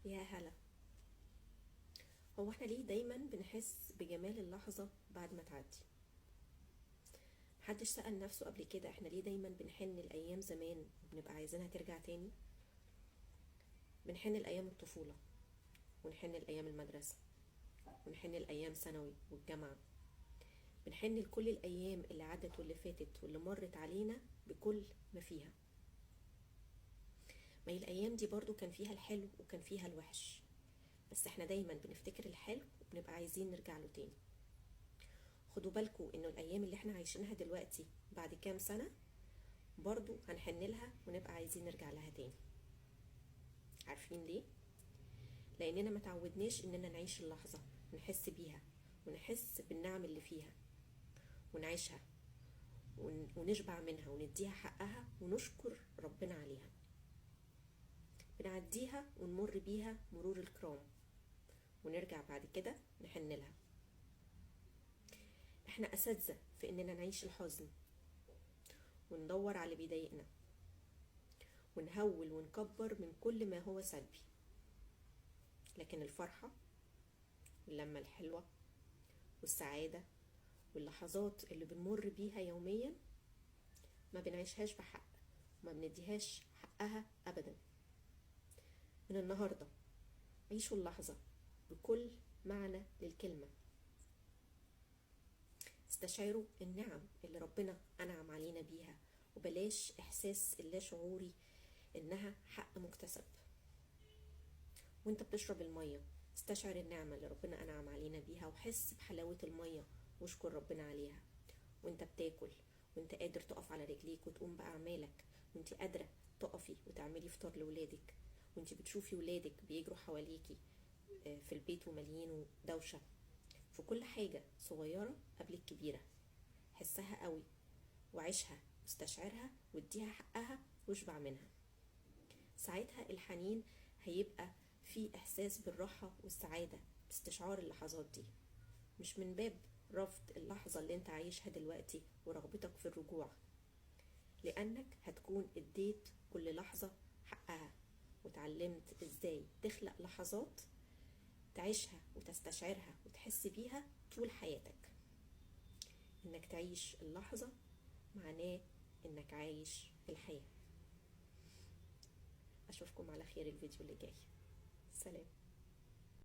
يا هلا. هو احنا ليه دايما بنحس بجمال اللحظة بعد ما تعدي؟ محدش سأل نفسه قبل كده احنا ليه دايما بنحن الأيام زمان وبنبقى عايزينها ترجع تاني؟ بنحن الأيام الطفولة، ونحن الأيام المدرسة، ونحن الأيام ثانوي والجامعة. بنحن لكل الأيام اللي عدت واللي فاتت واللي مرت علينا بكل ما فيها. ما هي الأيام دي برضو كان فيها الحلو وكان فيها الوحش، بس احنا دايما بنفتكر الحلو وبنبقى عايزين نرجع له تاني. خدوا بالكم انه الايام اللي احنا عايشينها دلوقتي بعد كام سنة برضو هنحن لها ونبقى عايزين نرجع لها تاني. عارفين ليه؟ لاننا ما تعودناش اننا نعيش اللحظة، نحس بيها ونحس بالنعم اللي فيها ونعيشها ونشبع منها ونديها حقها ونشكر ربنا عليها. بنعديها ونمر بيها مرور الكرام ونرجع بعد كده نحن لها. احنا اساتذة في اننا نعيش الحزن وندور على اللي بيضايقنا ونهول ونكبر من كل ما هو سلبي، لكن الفرحة واللمة الحلوة والسعادة واللحظات اللي بنمر بيها يوميا ما بنعيشهاش بحق وما بنديهاش حقها أبدا. من النهاردة عيشوا اللحظة بكل معنى للكلمة، استشعروا النعم اللي ربنا أنعم علينا بيها، وبلاش إحساس اللا شعوري إنها حق مكتسب. وانت بتشرب المية استشعر النعمة اللي ربنا أنعم علينا بيها وحس بحلاوة المية واشكر ربنا عليها. وانت بتاكل وانت قادر تقف على رجليك وتقوم بأعمالك، وانت قادرة تقفي وتعملي فطار لولادك، وانت بتشوفي ولادك بيجروا حواليكي في البيت ومليين دوشة. في كل حاجة صغيرة قبل الكبيرة حسها قوي وعيشها واستشعرها واديها حقها واشبع منها. ساعتها الحنين هيبقى في إحساس بالراحة والسعادة باستشعار اللحظات دي، مش من باب رفض اللحظة اللي انت عايشها دلوقتي ورغبتك في الرجوع، لأنك هتكون اديت كل لحظة حقها وتعلمت ازاي تخلق لحظات تعيشها وتستشعرها وتحس بيها طول حياتك. انك تعيش اللحظة معناه انك عايش الحياة. اشوفكم على خير الفيديو اللي جاي. سلام.